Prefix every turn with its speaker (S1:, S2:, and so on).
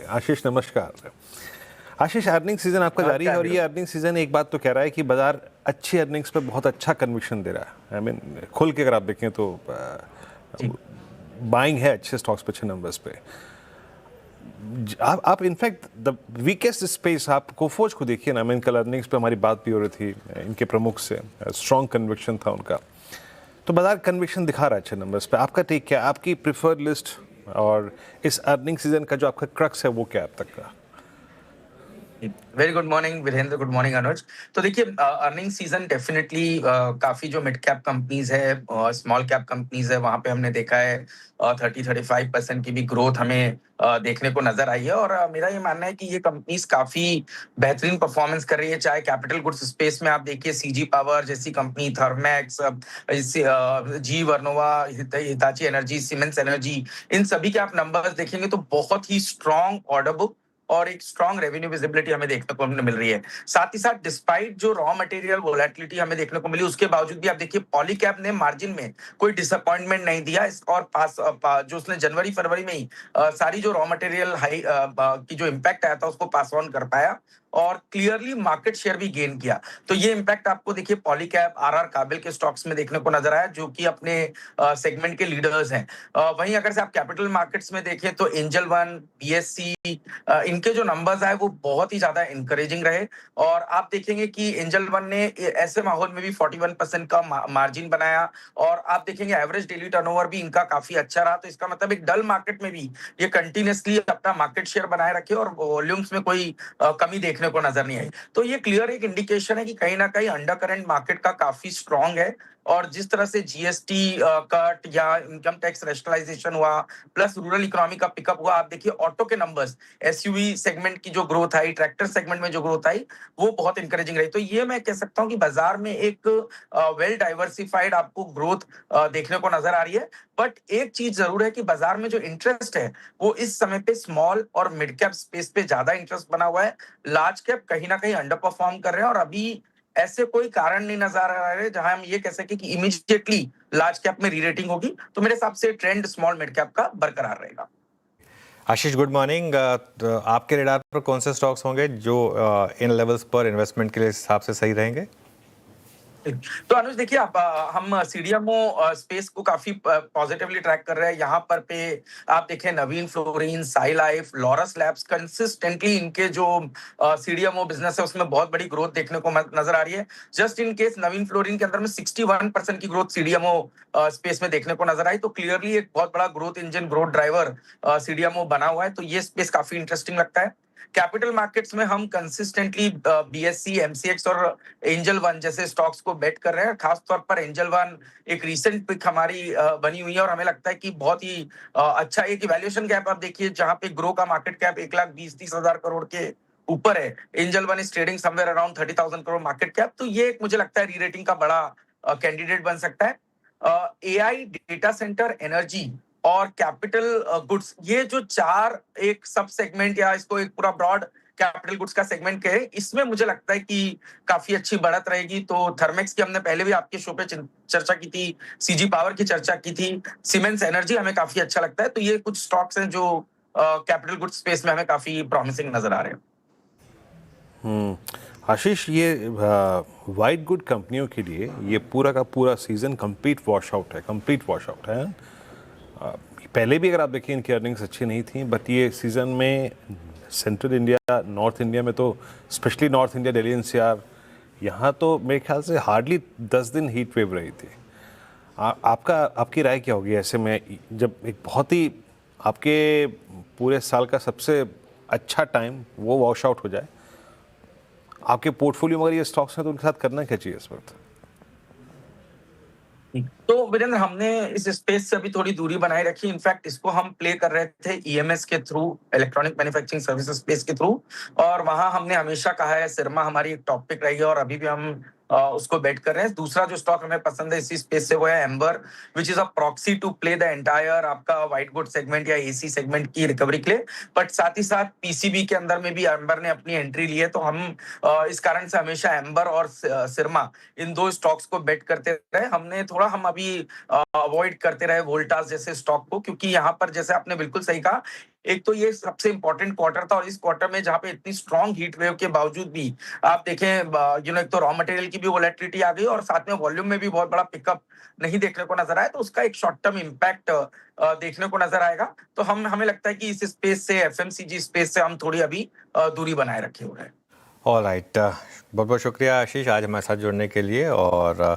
S1: आशीष नमस्कार। आशीष, earning season आपका जारी है और ये अर्निंग सीजन एक बात तो कह रहा है कि बाजार अच्छी अर्निंग्स पे बहुत अच्छा कन्विक्शन दे रहा है। खुल के अगर आप देखें तो बाइंग है अच्छे स्टॉक्स पे, अच्छे नंबर्स पे। आप इनफैक्ट द वीकेस्ट स्पेस आप कोफोज को देखिए ना। कल अर्निंग्स पे हमारी बात भी हो रही थी इनके प्रमुख से, स्ट्रॉन्ग कन्विक्शन था उनका। तो बाजार कन्विक्शन दिखा रहा है अच्छे नंबर्स पे। आपका टेक क्या, आपकी प्रिफर्ड लिस्ट और इस अर्निंग सीजन का जो आपका क्रक्स है वो क्या है अब तक का?
S2: Very good morning Virendra, good morning Anuj. तो देखिए, अर्निंग सीजन डेफिनेटली काफी जो मिड कैप कंपनीज है, स्मॉल कैप कंपनीज है, वहां पे हमने देखा है 30-35% की भी ग्रोथ हमें देखने को नजर आई है। और मेरा ये मानना है कि ये कंपनीज काफी बेहतरीन परफॉर्मेंस कर रही है। चाहे कैपिटल गुड्स स्पेस में आप देखिए, सीजी पावर जैसी कंपनी, थर्मैक्स, जी Vernova, Hitachi energy, siemens energy, इन सभी के आप नंबर्स देखेंगे तो बहुत ही स्ट्रॉन्ग ऑर्डर बुक और एक स्ट्रॉन्ग रेवेन्यू विजिबिलिटी हमें देखने को मिल रही है। साथ ही साथ डिस्पाइट जो रॉ मटेरियल वोलेटिलिटी हमें देखने को मिली, उसके बावजूद भी आप देखिए पॉलीकैब ने मार्जिन में कोई डिसअपॉइंटमेंट नहीं दिया। और जो उसने जनवरी फरवरी में ही सारी जो रॉ मटेरियल हाई की जो इम्पैक्ट आया था उसको पास ऑन कर पाया और क्लियरली मार्केट शेयर भी गेन किया। तो ये इम्पैक्ट आपको देखिए पॉलीकैब, आरआर काबिल के स्टॉक्स में देखने को नजर आया, जो कि अपने सेगमेंट के लीडर्स हैं। वहीं अगर से आप कैपिटल मार्केट्स में देखें तो एंजल वन, बीएससी, इनके जो नंबर्स आए वो बहुत ही ज्यादा इंकरेजिंग रहे। और आप देखेंगे कि एंजल वन ने ऐसे माहौल में भी 41% का मार्जिन बनाया। और आप देखेंगे एवरेज डेली टर्नओवर भी इनका काफी अच्छा रहा। तो इसका मतलब एक डल मार्केट में भी ये कंटिन्यूअसली अपना मार्केट शेयर बनाए रखे और वॉल्यूम्स में कोई कमी देखने को नजर नहीं आई। तो ये क्लियर एक इंडिकेशन है कि कहीं ना कहीं अंडर करंट मार्केट का काफी स्ट्रांग है। और जिस तरह से जीएसटी कट या इनकम टैक्स रेशनलाइजेशन हुआ, प्लस रूरल इकोनॉमी का पिकअप हुआ, आप देखिए ऑटो के नंबर्स, एसयूवी सेगमेंट की जो ग्रोथ आई, ट्रैक्टर सेगमेंट में जो ग्रोथ आई, वो बहुत इंकरेजिंग रही। तो ये मैं कह सकता हूं कि बाजार में एक वेल डाइवर्सिफाइड आपको ग्रोथ देखने को नजर आ रही है। बट एक चीज जरूर है कि बाजार में जो इंटरेस्ट है वो इस समय पे स्मॉल और मिड कैप स्पेस पे ज्यादा इंटरेस्ट बना हुआ है। लार्ज कैप कहीं ना कहीं अंडर परफॉर्म कर रहे हैं और अभी ऐसे कोई कारण नहीं नजर आ रहे जहां हम ये कह सके कि इमीडिएटली लार्ज कैप में रीरेटिंग होगी। तो मेरे हिसाब से ट्रेंड स्मॉल मिड कैप का बरकरार रहेगा।
S3: आशीष, गुड मॉर्निंग। आपके रेडार पर कौन से स्टॉक्स होंगे जो इन लेवल्स पर इन्वेस्टमेंट के लिए हिसाब से सही रहेंगे?
S2: तो अनुज देखिए, आप हम सीडीएमओ स्पेस को काफी पॉजिटिवली ट्रैक कर रहे हैं। यहाँ पर पे आप देखें Navin fluorine, Sai life, Laurus labs, consistently इनके जो सीडीएमओ बिजनेस है उसमें बहुत बड़ी ग्रोथ देखने को नजर आ रही है। Just in case Naveen fluorine के अंदर में 61% की ग्रोथ सीडीएमओ स्पेस में देखने को नजर आई। तो क्लियरली एक बहुत बड़ा growth engine, growth driver CDMO बना हुआ है। तो ये स्पेस काफी इंटरेस्टिंग लगता है। कैपिटल मार्केट्स में हम कंसिस्टेंटली बीएससी, एमसीएक्स और एंजल वन जैसे स्टॉक्स को बेट कर रहे हैं। खासतौर पर एंजल वन एक रीसेंट पिक हमारी बनी हुई है और हमें लगता है कि बहुत ही अच्छा एक वैल्यूएशन गैप आप देखिए, जहां पे ग्रो का मार्केट कैप 1,20,30,000 करोड़ के ऊपर है। Angel one is trading somewhere around 30,000 crore market cap. तो ये एक मुझे लगता है री रेटिंग का बड़ा कैंडिडेट बन सकता है। एआई, डेटा सेंटर, एनर्जी और कैपिटल गुड्स, ये जो चार एक सब सेगमेंट या इसको एक पूरा ब्रॉड कैपिटल गुड्स का सेगमेंट कहे, इसमें मुझे लगता है कि काफी अच्छी बढ़त रहेगी। तो थर्मेक्स की हमने पहले भी आपके शो पे चर्चा की थी, सीजी पावर की चर्चा की थी, सीमेंस एनर्जी हमें काफी अच्छा लगता है। तो ये कुछ स्टॉक्स हैं जो कैपिटल गुड्स स्पेस में हमें काफी प्रॉमिसिंग नजर आ रहे हैं।
S1: आशीष, ये वाइट गुड कंपनियों के लिए ये पूरा का पूरा सीजन कंप्लीट वॉश आउट है। पहले भी अगर आप देखिए इनकी अर्निंग्स अच्छी नहीं थी, बट ये सीज़न में सेंट्रल इंडिया, नॉर्थ इंडिया में तो specially north India, Delhi NCR, यहाँ तो मेरे ख्याल से हार्डली 10 दिन हीट वेव रही थी। आपकी राय क्या होगी ऐसे में, जब एक बहुत ही आपके पूरे साल का सबसे अच्छा टाइम वो वॉश आउट हो जाए आपके पोर्टफोलियो में, अगर ये स्टॉक्स हैं तो उनके साथ करना क्या चाहिए इस वक्त?
S2: तो वीरेंद्र, हमने इस स्पेस से अभी थोड़ी दूरी बनाए रखी। इनफैक्ट इसको हम प्ले कर रहे थे ईएमएस के through, electronic manufacturing services space के थ्रू। और वहां हमने हमेशा कहा है सिरमा हमारी एक टॉप पिक रही है और अभी भी हम उसको बेट कर रहे हैं। दूसरा जो स्टॉक हमें पसंद है इसी स्पेस से वो है Amber, which is a proxy to play the entire आपका व्हाइट गुड सेगमेंट या एसी सेगमेंट की रिकवरी के लिए। बट साथ ही साथ पीसीबी के अंदर में भी एम्बर ने अपनी एंट्री ली है। तो हम इस कारण से हमेशा एम्बर और सिरमा, इन दो स्टॉक्स को बेट करते रहे। हमने थोड़ा हम अभी अवॉइड करते रहे वोल्टास जैसे स्टॉक को, क्योंकि यहाँ पर जैसे आपने बिल्कुल सही कहा, एक तो ये सबसे इंपॉर्टेंट क्वार्टर था, और इस क्वार्टर में जहां पे इतनी स्ट्रॉन्ग हीट वेव के बावजूद भी आप देखें, एक तो रॉ मटेरियल की भी वोलेटिलिटी आ गई और साथ में वॉल्यूम में भी बहुत बड़ा पिकअप नहीं देखने को नजर आया, तो उसका एक शॉर्ट टर्म इम्पैक्ट देखने को नजर आएगा। तो हमें लगता है कि इस स्पेस से, एफएमसीजी स्पेस से हम थोड़ी अभी दूरी बनाए रखे हुए हैं।
S3: ऑल राइट, बहुत बहुत शुक्रिया आशीष आज हमारे साथ जुड़ने के लिए। और